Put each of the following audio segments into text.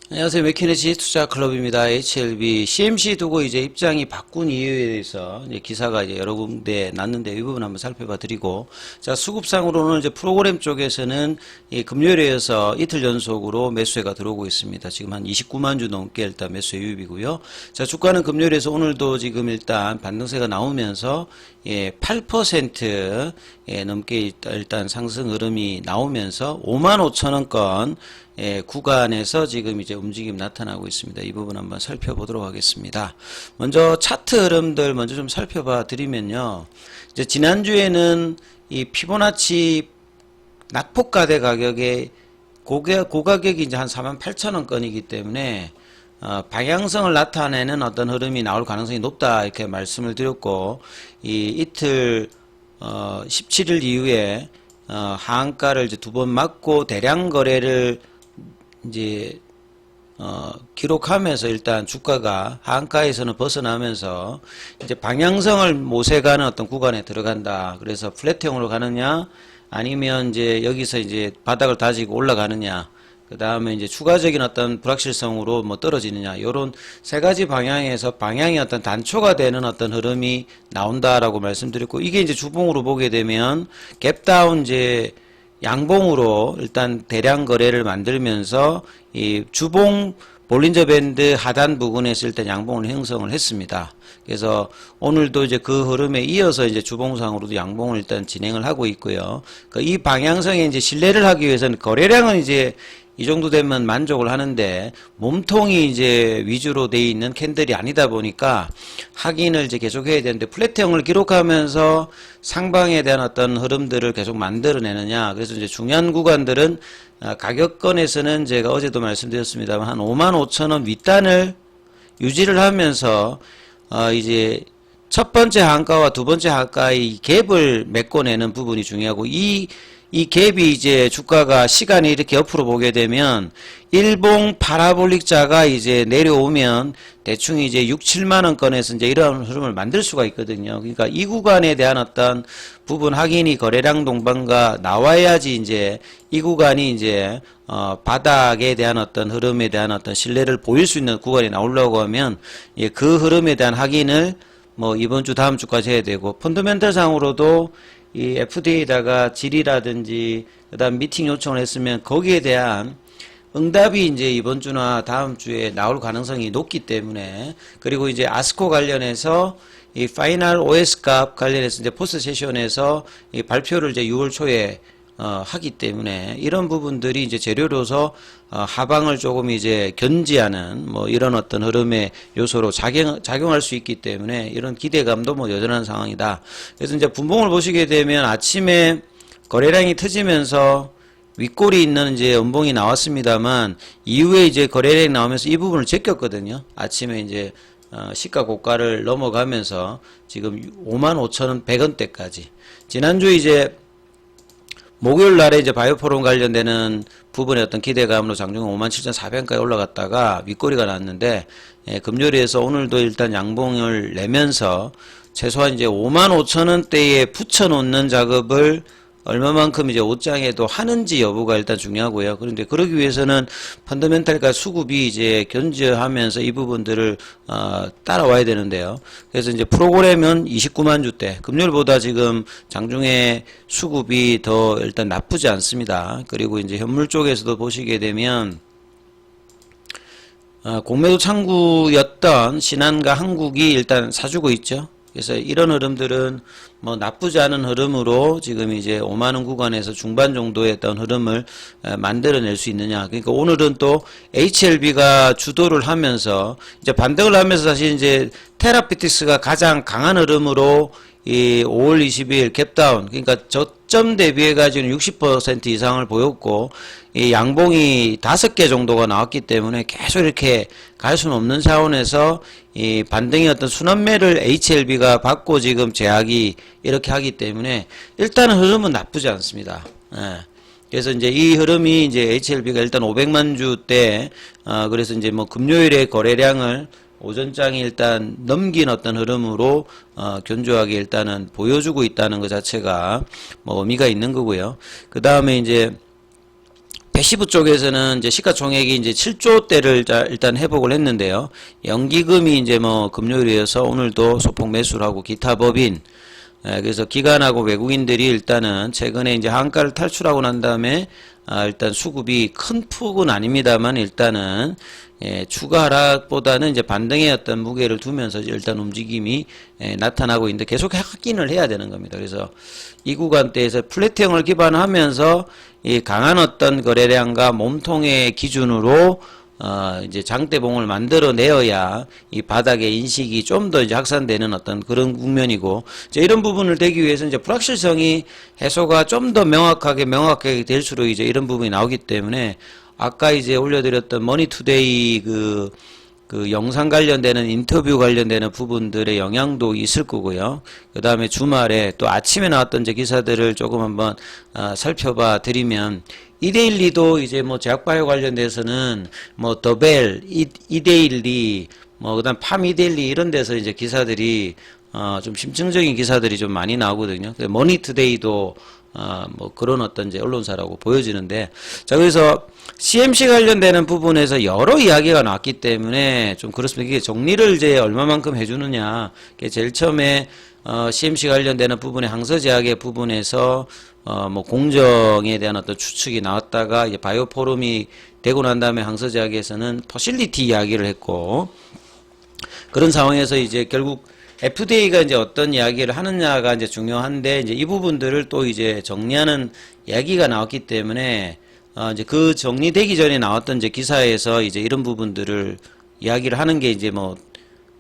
안녕하세요. 맥키네지 투자클럽입니다. HLB CMC 두고 이제 입장이 바꾼 이유에 대해서 이제 기사가 이제 여러 군데 났는데 이 부분 한번 살펴봐 드리고, 자, 수급상으로는 이제 프로그램 쪽에서는 이 금요일에 이어서 이틀 연속으로 매수세가 들어오고 있습니다. 지금 한 29만 주 넘게 일단 매수세 유입이고요. 자, 주가는 금요일에서 오늘도 지금 일단 반등세가 나오면서 8% 넘게 일단 상승 흐름이 나오면서 55,000원권 구간에서 지금 이제 움직임 나타나고 있습니다. 이 부분 한번 살펴보도록 하겠습니다. 먼저 차트 흐름들 먼저 좀 살펴봐 드리면요. 이제 지난주에는 이 피보나치 낙폭가대 가격에 고가격이 이제 한 48,000원권이기 때문에 방향성을 나타내는 어떤 흐름이 나올 가능성이 높다 이렇게 말씀을 드렸고, 이 이틀 17일 이후에 하한가를 이제 두 번 맞고 대량 거래를 이제 기록하면서 일단 주가가 하한가에서는 벗어나면서 이제 방향성을 모색하는 어떤 구간에 들어간다. 그래서 플랫형으로 가느냐 아니면 이제 여기서 이제 바닥을 다지고 올라가느냐, 그 다음에 이제 추가적인 어떤 불확실성으로 뭐 떨어지느냐, 요런 세 가지 방향에서 방향이 어떤 단초가 되는 어떤 흐름이 나온다라고 말씀드렸고, 이게 이제 주봉으로 보게 되면 갭다운 이제 양봉으로 일단 대량 거래를 만들면서 이 주봉 볼린저 밴드 하단 부근에서 일단 양봉을 형성을 했습니다. 그래서 오늘도 이제 그 흐름에 이어서 이제 주봉상으로도 양봉을 일단 진행을 하고 있고요. 이 방향성에 이제 신뢰를 하기 위해서는 거래량은 이제 이 정도 되면 만족을 하는데, 몸통이 이제 위주로 돼 있는 캔들이 아니다 보니까 확인을 이제 계속 해야 되는데, 플랫형을 기록하면서 상방에 대한 어떤 흐름들을 계속 만들어내느냐. 그래서 이제 중요한 구간들은 가격권에서는 제가 어제도 말씀드렸습니다만 한 55,000원 윗단을 유지를 하면서 이제 첫 번째 한가와 두 번째 한가의 갭을 메꿔내는 부분이 중요하고, 이 갭이 이제 주가가 시간이 이렇게 옆으로 보게 되면 일봉 파라볼릭자가 이제 내려오면 대충 이제 6, 7만원권에서 이제 이런 흐름을 만들 수가 있거든요. 그러니까 이 구간에 대한 어떤 부분 확인이 거래량 동반과 나와야지 이제 이 구간이 이제 바닥에 대한 어떤 흐름에 대한 어떤 신뢰를 보일 수 있는 구간이 나오려고 하면 그 흐름에 대한 확인을 뭐 이번 주 다음 주까지 해야 되고, 펀더멘털 상으로도 이 FDA에다가 질의라든지 그다음 미팅 요청을 했으면 거기에 대한 응답이 이제 이번 주나 다음 주에 나올 가능성이 높기 때문에, 그리고 이제 아스코 관련해서 이 파이널 OS 값 관련해서 이제 포스트 세션에서 이 발표를 이제 6월 초에 하기 때문에 이런 부분들이 이제 재료로서 하방을 조금 이제 견지하는 뭐 이런 어떤 흐름의 요소로 작용할 수 있기 때문에 이런 기대감도 뭐 여전한 상황이다. 그래서 이제 분봉을 보시게 되면 아침에 거래량이 터지면서 윗골이 있는 이제 음봉이 나왔습니다만, 이후에 이제 거래량이 나오면서 이 부분을 제꼈거든요. 아침에 이제 시가 고가를 넘어가면서 지금 55,000원 100원대까지. 지난주 이제 목요일 날에 이제 바이오포럼 관련되는 부분의 어떤 기대감으로 장중에 57,400원까지 올라갔다가 윗꼬리가 났는데, 금요일에서 오늘도 일단 양봉을 내면서 최소한 이제 55,000원대에 붙여놓는 작업을 얼마만큼 이제 옷장에도 하는지 여부가 일단 중요하고요. 그런데 그러기 위해서는 펀더멘탈과 수급이 이제 견제하면서 이 부분들을 따라와야 되는데요. 그래서 이제 프로그램은 29만 주대, 금요일보다 지금 장중에 수급이 더 일단 나쁘지 않습니다. 그리고 이제 현물 쪽에서도 보시게 되면 공매도 창구였던 신한과 한국이 일단 사주고 있죠. 그래서 이런 흐름들은 뭐 나쁘지 않은 흐름으로 지금 이제 5만원 구간에서 중반 정도의 어떤 흐름을 만들어낼 수 있느냐. 그러니까 오늘은 또 HLB가 주도를 하면서 이제 반등을 하면서 사실 이제 테라피틱스가 가장 강한 흐름으로 이 5월 20일 갭다운, 그러니까 저점 대비해 가지고 60% 이상을 보였고, 이 양봉이 5개 정도가 나왔기 때문에 계속 이렇게 갈 수는 없는 차원에서 이 반등의 어떤 순환매를 HLB가 받고 지금 제약이 이렇게 하기 때문에 일단 흐름은 나쁘지 않습니다. 그래서 이제 이 흐름이 이제 HLB가 일단 500만 주대, 그래서 이제 뭐 금요일에 거래량을 오전장이 일단 넘긴 어떤 흐름으로 견조하게 일단은 보여주고 있다는 것 자체가 뭐 의미가 있는 거고요. 그 다음에 이제 패시브 쪽에서는 이제 시가총액이 이제 7조대를 일단 회복을 했는데요. 연기금이 이제 뭐 금요일이어서 오늘도 소폭 매수를 하고 기타 법인, 그래서 기관하고 외국인들이 일단은 최근에 이제 한가를 탈출하고 난 다음에 일단 수급이 큰 폭은 아닙니다만 일단은 추가 하락보다는 이제 반등의 어떤 무게를 두면서 일단 움직임이 나타나고 있는데 계속 확인을 해야 되는 겁니다. 그래서 이 구간대에서 플랫형을 기반하면서 이 강한 어떤 거래량과 몸통의 기준으로 이제 장대봉을 만들어내어야 이 바닥의 인식이 좀 더 이제 확산되는 어떤 그런 국면이고, 이제 이런 부분을 되기 위해서 이제 불확실성이 해소가 좀 더 명확하게 될수록 이제 이런 부분이 나오기 때문에 아까 이제 올려드렸던 머니투데이 그 영상 관련되는 인터뷰 관련되는 부분들의 영향도 있을 거고요. 그 다음에 주말에 또 아침에 나왔던 이제 기사들을 조금 한번 살펴봐 드리면, 이데일리도 이제 뭐 제약바이오 관련돼서는 뭐 더벨, 이데일리, 뭐 그다음 팜이데일리 이런 데서 이제 기사들이 좀 심층적인 기사들이 좀 많이 나오거든요. 머니투데이도 뭐 그런 어떤 이제 언론사라고 보여지는데, 자, 그래서 CMC 관련되는 부분에서 여러 이야기가 나왔기 때문에 좀 그렇습니다. 이게 정리를 이제 얼마만큼 해주느냐. 제일 처음에 CMC 관련되는 부분에 항서제약의 부분에서 뭐 공정에 대한 어떤 추측이 나왔다가 이제 바이오 포럼이 되고 난 다음에 항서제약에서는 퍼실리티 이야기를 했고, 그런 상황에서 이제 결국 FDA가 이제 어떤 이야기를 하느냐가 이제 중요한데, 이제 이 부분들을 또 이제 정리하는 이야기가 나왔기 때문에 이제 그 정리되기 전에 나왔던 이제 기사에서 이제 이런 부분들을 이야기를 하는 게 이제 뭐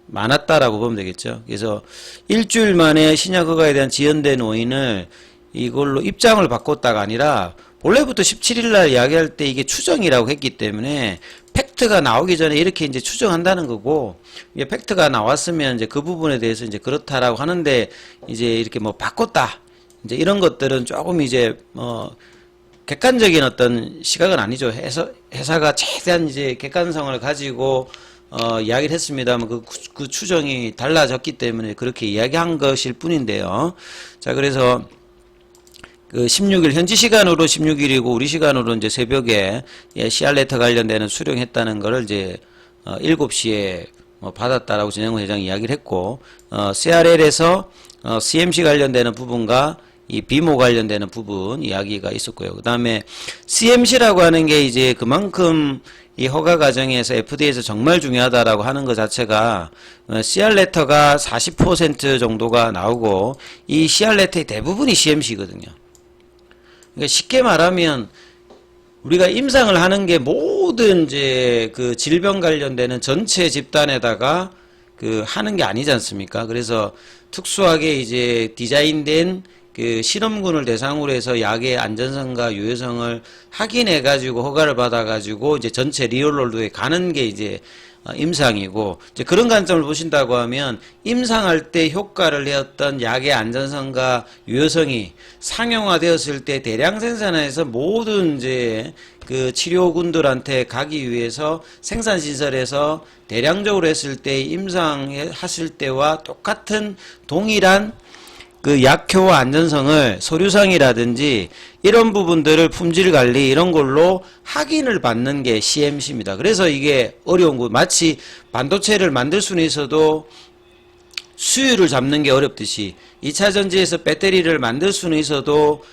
많았다라고 보면 되겠죠. 그래서 일주일 만에 신약 허가에 대한 지연된 원인을 이걸로 입장을 바꿨다가 아니라 원래부터 17일 날 이야기할 때 이게 추정이라고 했기 때문에 팩트가 나오기 전에 이렇게 이제 추정한다는 거고, 이게 팩트가 나왔으면 이제 그 부분에 대해서 이제 그렇다라고 하는데, 이제 이렇게 뭐 바꿨다, 이제 이런 것들은 조금 이제 객관적인 어떤 시각은 아니죠. 회사가 최대한 이제 객관성을 가지고 이야기를 했습니다만 그 추정이 달라졌기 때문에 그렇게 이야기한 것일 뿐인데요. 자, 그래서 그 16일 현지 시간으로 16일이고 우리 시간으로 이제 새벽에 시알레터 관련되는 수령했다는 거를 이제 7시에 받았다라고 진행호 회장이 이야기를 했고, CRL에서 CMC 관련되는 부분과 이 비모 관련되는 부분 이야기가 있었고요. 그 다음에 CMC라고 하는 게 이제 그만큼 이 허가 과정에서 FDA에서 정말 중요하다라고 하는 것 자체가 CR레터가 40% 정도가 나오고, 이 CR레터의 대부분이 CMC거든요. 그러니까 쉽게 말하면 우리가 임상을 하는 게 모든 이제 그 질병 관련되는 전체 집단에다가 그 하는 게 아니지 않습니까? 그래서 특수하게 이제 디자인된 그 실험군을 대상으로 해서 약의 안전성과 유효성을 확인해 가지고 허가를 받아 가지고 이제 전체 리얼월드에 가는 게 이제 임상이고, 이제 그런 관점을 보신다고 하면 임상할 때 효과를 내었던 약의 안전성과 유효성이 상용화되었을 때 대량 생산해서 모든 이제 그 치료군들한테 가기 위해서 생산 시설에서 대량적으로 했을 때 임상하실 때와 똑같은 동일한 그 약효와 안전성을 서류상이라든지 이런 부분들을 품질 관리 이런 걸로 확인을 받는 게 CMC입니다. 그래서 이게 어려운 거, 마치 반도체를 만들 수는 있어도 수율을 잡는 게 어렵듯이 2차 전지에서 배터리를 만들 수는 있어도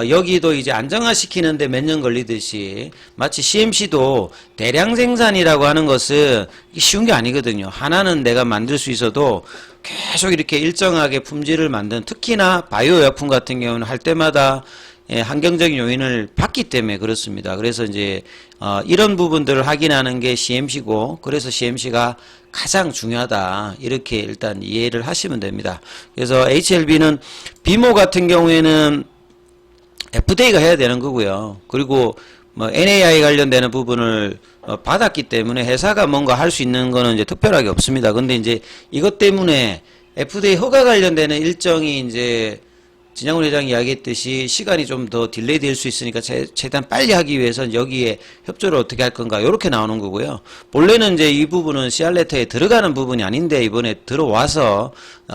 여기도 이제 안정화시키는데 몇 년 걸리듯이 마치 CMC도 대량 생산이라고 하는 것은 쉬운 게 아니거든요. 하나는 내가 만들 수 있어도 계속 이렇게 일정하게 품질을 만든, 특히나 바이오 약품 같은 경우는 할 때마다 환경적인 요인을 받기 때문에 그렇습니다. 그래서 이제 이런 부분들을 확인하는 게 CMC고, 그래서 CMC가 가장 중요하다, 이렇게 일단 이해를 하시면 됩니다. 그래서 HLB는 비모 같은 경우에는 FDA가 해야 되는 거고요. 그리고 뭐 NAI 관련되는 부분을 받았기 때문에 회사가 뭔가 할 수 있는 거는 이제 특별하게 없습니다. 근데 이제 이것 때문에 FDA 허가 관련되는 일정이 이제 진양훈 회장이 이야기했듯이 시간이 좀 더 딜레이 될 수 있으니까 최대한 빨리 하기 위해서는 여기에 협조를 어떻게 할 건가 이렇게 나오는 거고요. 본래는 이제 이 부분은 CR레터에 들어가는 부분이 아닌데 이번에 들어와서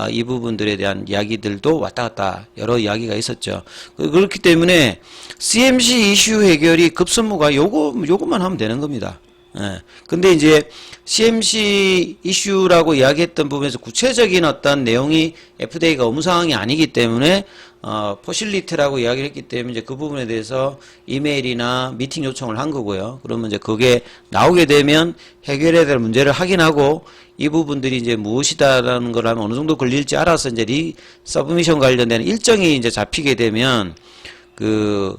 이 부분들에 대한 이야기들도 왔다 갔다 여러 이야기가 있었죠. 그렇기 때문에 CMC 이슈 해결이 급선무가 요것만 하면 되는 겁니다. 예. 근데 이제 CMC 이슈라고 이야기했던 부분에서 구체적인 어떤 내용이 FDA가 업무사항이 아니기 때문에 포실리티라고 이야기를 했기 때문에 이제 그 부분에 대해서 이메일이나 미팅 요청을 한 거고요. 그러면 이제 그게 나오게 되면 해결해야 될 문제를 확인하고 이 부분들이 이제 무엇이다라는 걸 하면 어느 정도 걸릴지 알아서 이제 서브미션 관련된 일정이 이제 잡히게 되면 그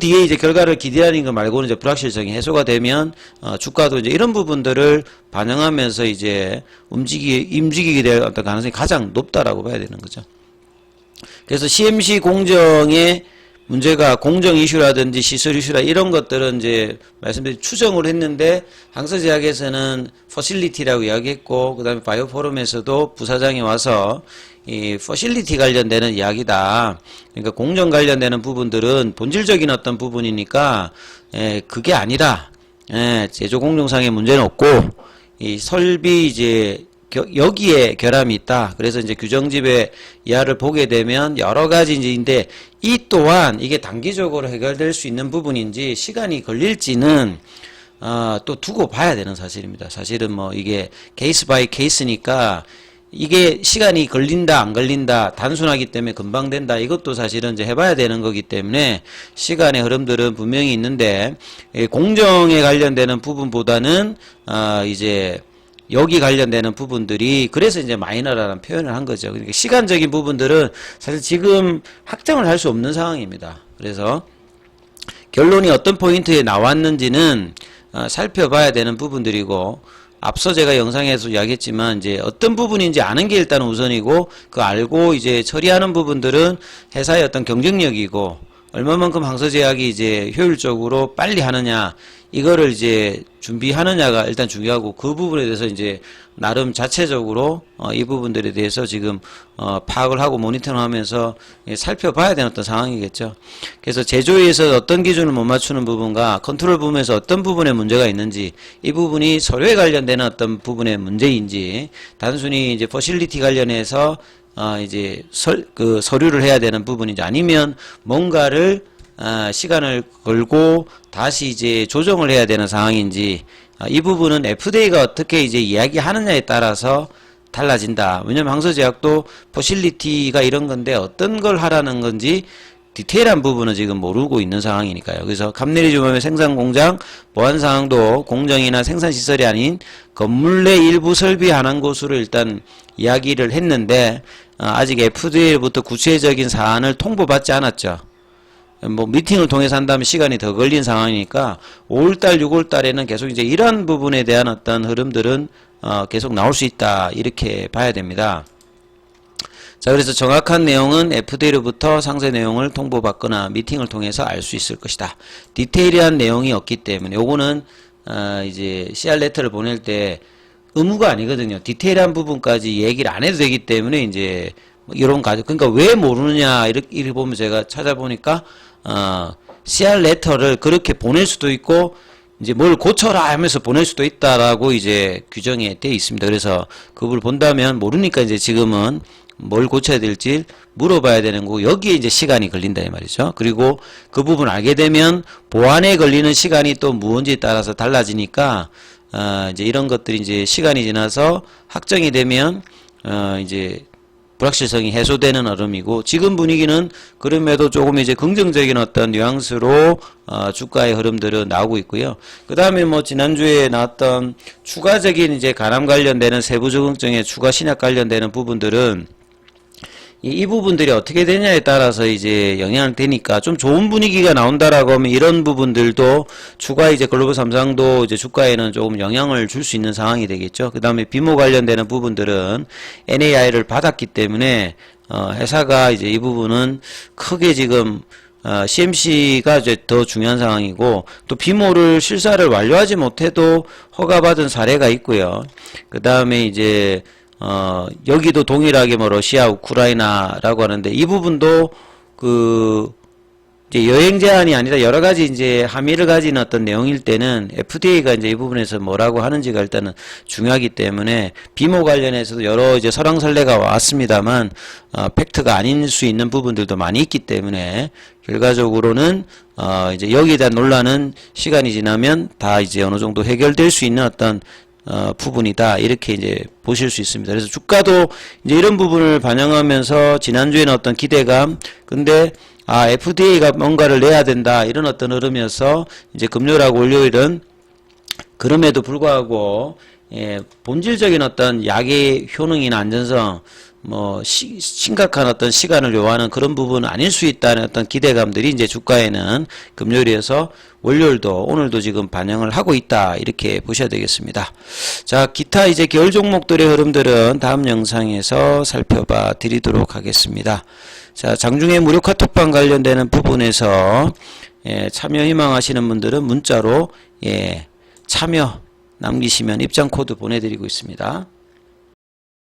뒤에 이제 결과를 기대하는 것 말고는 이제 불확실성이 해소가 되면, 주가도 이제 이런 부분들을 반영하면서 이제 움직이게 될 어떤 가능성이 가장 높다라고 봐야 되는 거죠. 그래서 CMC 공정의 문제가 공정 이슈라든지 시설 이슈라 이런 것들은 이제 말씀드린 추정을 했는데 항서제약에서는 퍼실리티라고 이야기했고 그다음에 바이오 포럼에서도 부사장이 와서 이 퍼실리티 관련되는 이야기다. 그러니까 공정 관련되는 부분들은 본질적인 어떤 부분이니까 그게 아니라 제조 공정상의 문제는 없고 이 설비 이제 여기에 결함이 있다. 그래서 이제 규정집의 이하를 보게 되면 여러 가지인데 이 또한 이게 단기적으로 해결될 수 있는 부분인지 시간이 걸릴지는 또 두고 봐야 되는 사실입니다. 사실은 뭐 이게 케이스 바이 케이스니까 이게 시간이 걸린다 안 걸린다 단순하기 때문에 금방 된다 이것도 사실은 이제 해봐야 되는 거기 때문에 시간의 흐름들은 분명히 있는데 공정에 관련되는 부분보다는 이제 여기 관련되는 부분들이 그래서 이제 마이너라는 표현을 한 거죠. 그러니까 시간적인 부분들은 사실 지금 확정을 할 수 없는 상황입니다. 그래서 결론이 어떤 포인트에 나왔는지는 살펴봐야 되는 부분들이고 앞서 제가 영상에서 이야기했지만 이제 어떤 부분인지 아는 게 일단 우선이고 그 알고 이제 처리하는 부분들은 회사의 어떤 경쟁력이고 얼마만큼 항서제약이 이제 효율적으로 빨리 하느냐 이거를 이제 준비하느냐가 일단 중요하고 그 부분에 대해서 이제 나름 자체적으로 이 부분들에 대해서 지금 파악을 하고 모니터링하면서 살펴봐야 되는 어떤 상황이겠죠. 그래서 제조에서 어떤 기준을 못 맞추는 부분과 컨트롤 부분에서 어떤 부분에 문제가 있는지 이 부분이 서류에 관련되는 어떤 부분의 문제인지 단순히 이제 퍼실리티 관련해서 이제 서류를 해야 되는 부분인지 아니면 뭔가를 시간을 걸고 다시 이제 조정을 해야 되는 상황인지 이 부분은 FDA가 어떻게 이제 이야기하느냐에 따라서 달라진다. 왜냐면 항서제약도 포실리티가 이런 건데 어떤 걸 하라는 건지 디테일한 부분은 지금 모르고 있는 상황이니까요. 그래서 감내리주범의 생산공장 보안 상황도 공정이나 생산시설이 아닌 건물 내 일부 설비하는 곳으로 일단 이야기를 했는데 아직 FDA로부터 구체적인 사안을 통보받지 않았죠. 뭐 미팅을 통해서 한다면 시간이 더 걸린 상황이니까 5월달, 6월달에는 계속 이제 이러한 부분에 대한 어떤 흐름들은 계속 나올 수 있다 이렇게 봐야 됩니다. 자, 그래서 정확한 내용은 FDA로부터 상세 내용을 통보받거나 미팅을 통해서 알 수 있을 것이다. 디테일한 내용이 없기 때문에 요거는 이제 CR 레터를 보낼 때 의무가 아니거든요. 디테일한 부분까지 얘기를 안 해도 되기 때문에 이제 이런 가정 그러니까 왜 모르느냐 이렇게 보면 제가 찾아보니까 CR 레터를 그렇게 보낼 수도 있고 이제 뭘 고쳐라 하면서 보낼 수도 있다라고 이제 규정에 되어 있습니다. 그래서 그걸 본다면 모르니까 이제 지금은 뭘 고쳐야 될지 물어봐야 되는 거고 여기에 이제 시간이 걸린다 이 말이죠. 그리고 그 부분 알게 되면 보안에 걸리는 시간이 또 무언지에 따라서 달라지니까 이제 이런 것들이 이제 시간이 지나서 확정이 되면 이제 불확실성이 해소되는 흐름이고 지금 분위기는 그럼에도 조금 이제 긍정적인 어떤 뉘앙스로 주가의 흐름들은 나오고 있고요. 그 다음에 뭐 지난주에 나왔던 추가적인 이제 간암 관련되는 세부 적응증의 추가 신약 관련되는 부분들은 이 부분들이 어떻게 되냐에 따라서 이제 영향을 되니까 좀 좋은 분위기가 나온다라고 하면 이런 부분들도 추가 이제 글로벌 삼상도 이제 주가에는 조금 영향을 줄 수 있는 상황이 되겠죠. 그 다음에 비모 관련되는 부분들은 NAI를 받았기 때문에 회사가 이제 이 부분은 크게 지금 CMC가 이제 더 중요한 상황이고 또 비모를 실사를 완료하지 못해도 허가받은 사례가 있고요. 그 다음에 이제 여기도 동일하게 뭐 러시아, 우크라이나라고 하는데 이 부분도 이제 여행 제한이 아니라 여러 가지 이제 함의를 가진 어떤 내용일 때는 FDA가 이제 이 부분에서 뭐라고 하는지가 일단은 중요하기 때문에 비모 관련해서도 여러 이제 설왕설래가 왔습니다만 팩트가 아닐 수 있는 부분들도 많이 있기 때문에 결과적으로는 이제 여기에 대한 논란은 시간이 지나면 다 이제 어느 정도 해결될 수 있는 어떤 부분이다. 이렇게 이제 보실 수 있습니다. 그래서 주가도 이제 이런 부분을 반영하면서 지난주에는 어떤 기대감, 근데 FDA가 뭔가를 내야 된다. 이런 어떤 흐름이어서 이제 금요일하고 월요일은 그럼에도 불구하고 본질적인 어떤 약의 효능이나 안전성, 뭐 심각한 어떤 시간을 요하는 그런 부분은 아닐 수 있다는 어떤 기대감들이 이제 주가에는 금요일에서 월요일도 오늘도 지금 반영을 하고 있다. 이렇게 보셔야 되겠습니다. 자, 기타 이제 계열 종목들의 흐름들은 다음 영상에서 살펴봐 드리도록 하겠습니다. 자, 장중에 무료 카톡방 관련되는 부분에서 참여 희망하시는 분들은 문자로 참여 남기시면 입장 코드 보내드리고 있습니다.